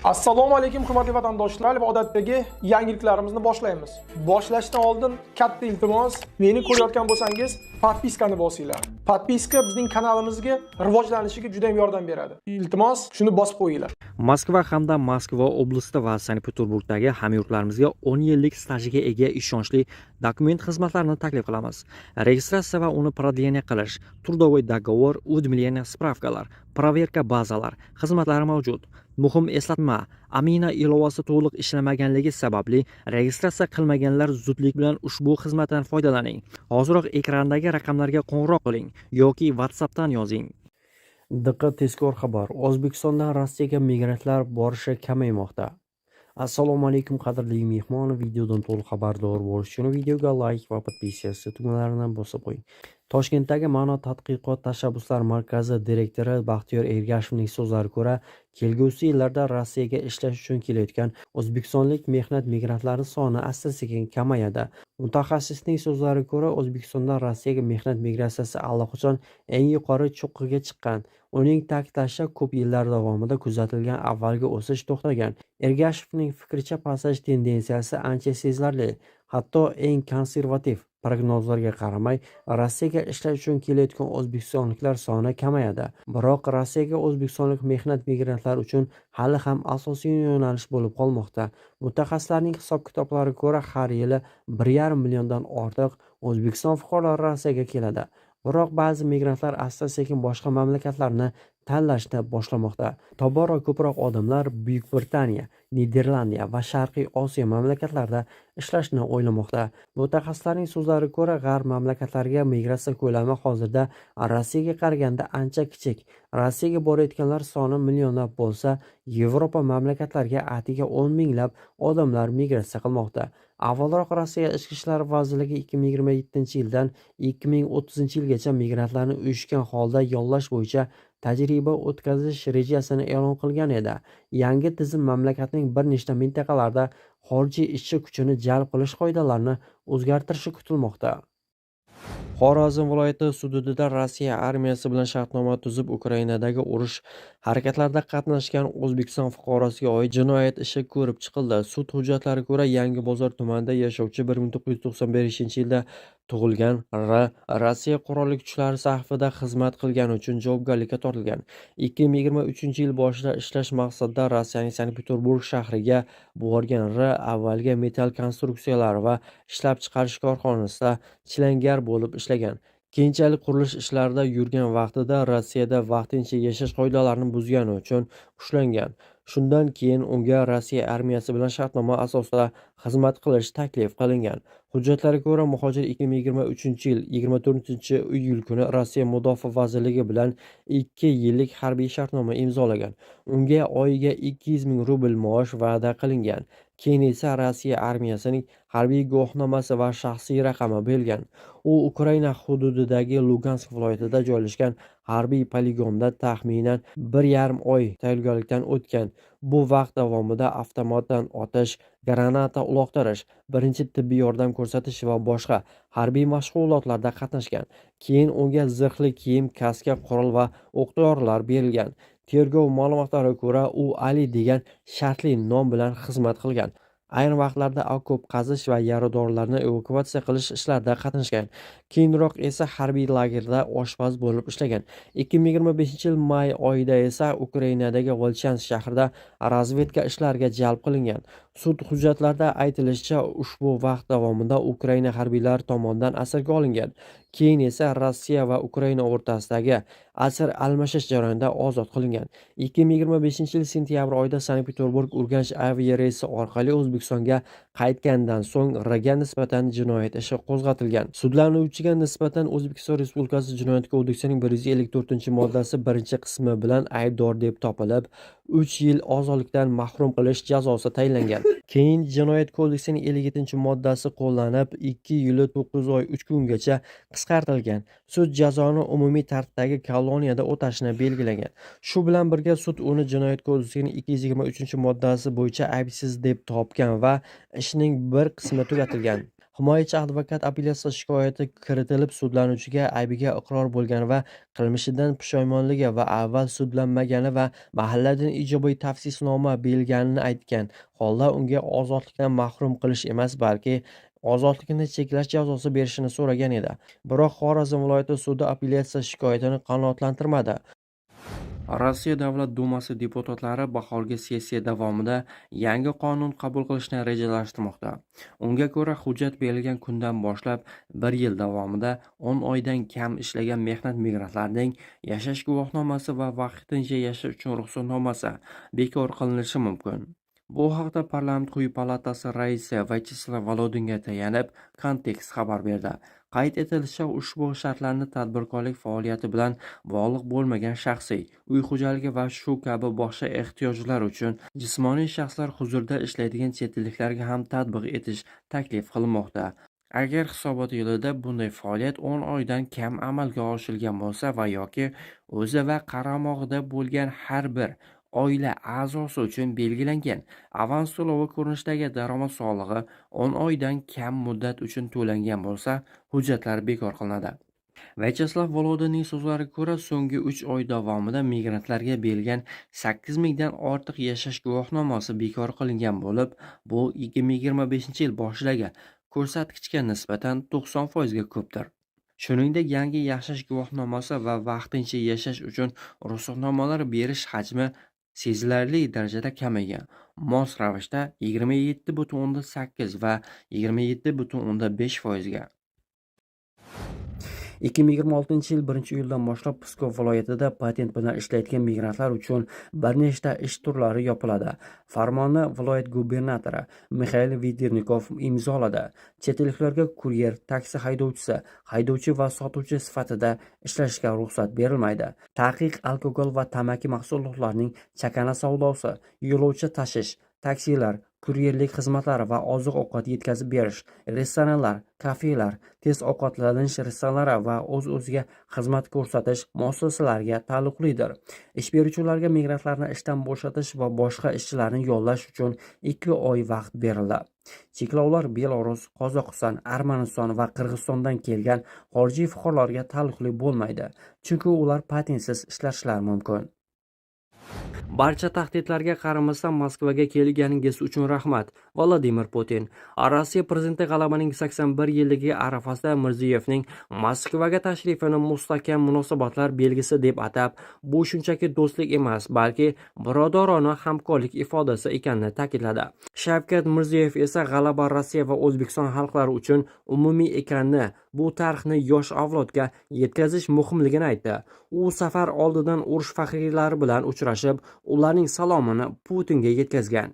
Assalomu alaykum hurmatli vatandoshlar va odatdagi yangiliklarimizni boshlaymiz. Boshlashdan oldin katta iltimos, meni ko'rayotgan bo'lsangiz, podpiskani bosinglar. Podpiska bizning kanalimizga rivojlanishiga juda ham yordam beradi. Iltimos, shuni bosib qo'yinglar. Moskva hamda Moskva oblasti va Sankt-Peterburgdagi hamyurtlarimizga 10 yillik stajiga ega ishonchli dokument xizmatlarini taklif qilamiz. Registratsiya va uni продление qilish, трудовой договор, уведомление, spravkalar, проверка bazalar xizmatlari mavjud. Muhim eslatma, Amina ilovasi to'liq ishlamaganligi sababli registratsiya qilmaganlar zudlik bilan ushbu xizmatdan foydalaning. Hoziroq ekrandagi raqamlarga qo'ng'iroq qiling yoki WhatsAppdan yozing. Diqqat, tezkor xabar. O'zbekistondan Rossiyaga migrantlar borishi kamaymoqda. Assalomu alaykum qadrli mehmon, videodan to'liq xabardor bo'lish uchun videoga like va podpiskatsiya tugmalaridan bosib qo'ying. Toshkentdagi Ma'no tadqiqot tashabbuslari markazi direktori Baxtiyor Ergashevning so'zlariga ko'ra, kelgusi yillarda Rossiyaga ishlash uchun kelayotgan o'zbekistonlik mehnat migrantlari soni asta-sekin kamayadi. Mutaxassisning so'zlariga ko'ra, O'zbekistondan Rossiyaga mehnat migratsiyasi allaqachon eng yuqori cho'qqiga chiqqan. Uning ta'kidlashicha, ko'p yillar davomida kuzatilgan avvalgi o'sish to'xtagan. Ergashevning fikricha, pasayish tendensiyasi ancha sezilarli. Hatto eng konservativ prognozlarga qaramay, Rossiyaga ishlash uchun kelayotgan o'zbekistonliklar soni kamayadi. Biroq Rossiyaga o'zbekistonlik mehnat migrantlari uchun hali ham asosiy yo'nalish bo'lib qolmoqda. Mutaxassislarning hisob-kitoblariga ko'ra, har yili 1,5 milliondan ortiq O'zbekiston fuqarolari Rossiyaga keladi. Biroq ba'zi migrantlar asta-sekin boshqa mamlakatlarni tanlashni boshlamoqda. Tobora ko'proq odamlar Buyuk Britaniya, Niderlandiya va Sharqiy Osiyo mamlakatlarida ishlashni o'ylamoqda. Mutaxassislarning so'zlariga ko'ra, g'arb mamlakatlariga migratsiya ko'lami hozirda Rossiyaga qaraganda ancha kichik. Rossiyaga borayotganlar soni millionlab bo'lsa, Yevropa mamlakatlariga atigi 10 minglab odamlar migratsiya qilmoqda. Avvalroq Rossiya Ichki ishlar vazirligi 2027-yildan 2030-yilgacha migrantlarni uyushgan holda yollash bo'yicha tajriba o'tkazish rejasini e'lon qilgan edi. Yangi tizim mamlakatning bir nechta mintaqalarida xorijiy ishchi kuchini jalb qilish qoidalarini o'zgartirishi kutilmoqda. Xorazm viloyati hududida Rossiya armiyasi bilan shartnoma tuzib, Ukrainadagi urush harakatlarida qatnashgan O'zbekiston fuqarosiga oid jinoyat ishi ko'rib chiqildi. Sud hujjatlariga ko'ra, Yangibozor tumanida yashovchi 1995-yilda tug'ilgan R. Rossiya qurolli kuchlari safida xizmat qilgani uchun javobgarlikka tortilgan. 2023-yil boshida ishlash maqsadida Rossiyaning Sankt-Peterburg shahriga borgan R. avvalgi metall konstruksiyalar va ishlab chiqarish korxonasida chilangar bo'lib ishlagan. Keyinchalik qurilish ishlarida yurgan vaqtida Rossiyada vaqtincha yashash qoidalarini buzgani uchun ushlangan. Shundan keyin unga Rossiya armiyasi bilan shartnoma asosida xizmat qilish taklif qilingan. Hujjatlarga ko'ra, muhojir 2023-yil 24-iyul kuni Rossiya Mudofaa vazirligi bilan 2 yillik harbiy shartnoma imzolagan. Unga oyiga 200 ming rubl maosh va'da qilingan. Keyin esa Rossiya armiyasining harbiy guvohnomasi va shaxsiy raqami berilgan. U Ukraina hududidagi Lugansk viloyatida joylashgan harbiy poligonda taxminan 1,5 oy tayyorgarlikdan o'tgan. Bu vaqt davomida avtomatdan otish, granata uloqtirish, birinchi tibbiy yordam ko'rsatish va boshqa harbiy mashg'ulotlarda qatnashgan. Keyin unga zirhli kiyim, kaska, qurol va o'q-dorilar berilgan. Tergov ma'lumotlariga ko'ra, u Ali degan shartli nom bilan xizmat qilgan. Ayrim vaqtlarda okop qazish va yaradorlarni evakuatsiya qilish ishlarida qatnashgan. Keyinroq esa harbiy lagerda oshpaz bo'lib ishlagan. 2025-yil may oyida esa Ukrainadagi Volchansk shahrida razvedka ishlariga jalb qilingan. Sud hujjatlarida aytilishicha, ushbu vaqt davomida Ukraina harbiylari tomonidan asirga olingan. Keyin esa Rossiya va Ukraina o'rtasidagi asir almashish jarayonida ozod qilingan. 2025-yil sentyabr oyida Sankt-Peterburg-Urganch aviareysi orqali O'zbekistonga qaytgandan so'ng Rga nisbatan jinoyat ishi qo'zg'atilgan. Sudlanuvchiga nisbatan O'zbekiston Respublikasi Jinoyat kodeksining 154-moddasi 1-qismi bilan aybdor deb topilib, 3 yil ozodlikdan mahrum qilish jazosi tayinlangan. Keyin Jinoyat kodeksining 57-moddasi qo'llanib, 2 yil 9 oy 3 kungacha qisqartirilgan. Sud jazoni umumiy tartibdagi koloniyada o'tashni belgilagan. Shu bilan birga sud uni Jinoyat kodeksining 223-moddasi bo'yicha aybsiz deb topgan va ishning bir qismi tugatilgan. Himoyachi advokat apellyatsiya shikoyati kiritilib, sudlanuvchiga aybiga iqror bo'lgani va qilmishidan pushaymonligi va avval sudlanmagani va mahalladan ijobiy tavsisnoma berganini aytgan holda unga ozodlikdan mahrum qilish emas, balki ozodlikni cheklash jazosi berishini so'ragan edi. Biroq Xorazm viloyati sudi apellyatsiya shikoyatini qanoatlantirmadi. Rossiya Davlat Dumasi deputatlari bahorgi sessiya davomida yangi qonun qabul qilishni rejalashtirmoqda. Unga ko'ra, hujjat berilgan kundan boshlab 1 yil davomida 10 oydan kam ishlagan mehnat migrantlarining yashash guvohnomasi va vaqtincha yashash uchun ruxsatnomasi bekor qilinishi mumkin. Bu haqda Parlament quyi palatasi raisi Vyacheslav Volodinga tayanib, Kontekst xabar berdi. Qayd etilishicha, ushbu shartlarni tadbirkorlik faoliyati bilan bog'liq bo'lmagan shaxsiy, uy xo'jaligi va shu kabi boshqa ehtiyojlar uchun jismoniy shaxslar huzurida ishlaydigan chet elliklarga ham tatbiq etish taklif qilinmoqda. Agar hisobot yilida bunday faoliyat 10 oydan kam amalga oshirilgan bo'lsa va yoki o'zi va qaramog'ida bo'lgan har bir oila a'zosi uchun belgilangan avans to'lovi ko'rinishidagi daromad solig'i 10 oydan kam muddat uchun to'langan bo'lsa, hujjatlar bekor qilinadi. Vyacheslav Volodinning so'zlariga ko'ra, so'nggi 3 oy davomida migrantlarga berilgan 8 mingdan ortiq yashash guvohnomasi bekor qilingan bo'lib, bu 2025-yil boshidagi ko'rsatkichga nisbatan 90% ga ko'pdir. Shuningdek, yangi yashash guvohnomasi va vaqtincha yashash uchun ruxsatnomalar berish hajmi sezilarli darajada kamaygan. Mos ravishda 27,8 va 27,5% ga. 2026-yil 1-iyuldan boshlab Pskov viloyatida patent bilan ishlaydigan migrantlar uchun bir nechta ish turlari yopiladi. Farmonni viloyat gubernatori Mikhail Vidirnikov imzoladi. Chet elliklarga kuryer, taksi haydovchisi, haydovchi va sotuvchi sifatida ishlashga ruxsat berilmaydi. Taqiq alkogol va tamaki mahsulotlarining chakana savdosi, yo'lovchi tashish, taksilar, kuryerlik xizmatlari va oziq-ovqat yetkazib berish, restoranlar, kafelar, tez ovqatlanish restoranlari va o'z-o'ziga xizmat ko'rsatish muassasalariga taalluqlidir. Ish beruvchilarga migrantlarni ishdan bo'shatish va boshqa ishchilarni yollash uchun 2 oy vaqt berildi. Cheklovlar Belarus, Qozog'iston, Armaniston va Qirg'izistondan kelgan xorijiy fuqarolarga taalluqli bo'lmaydi, chunki ular patentsiz ishlashlari mumkin. Barcha tahdidlarga qaramasdan Moskvaga kelganingiz uchun rahmat. Vladimir Putin. Rossiya prezidenti g'alabaning 81 yilligi arafasida Mirziyevning Moskvaga tashrifini mustahkam munosabatlar belgisi deb atab, bu shunchaki do'stlik emas, balki birodarona hamkorlik ifodasi ekanini ta'kidladi. Shavkat Mirziyev esa g'alaba Rossiya va O'zbekiston xalqlari uchun umumiy ekanini, bu tarixni yosh avlodga yetkazish muhimligini aytdi. U safar oldidan urush faxriylari bilan uchrashib, ularning salomini Putinga yetkazgan.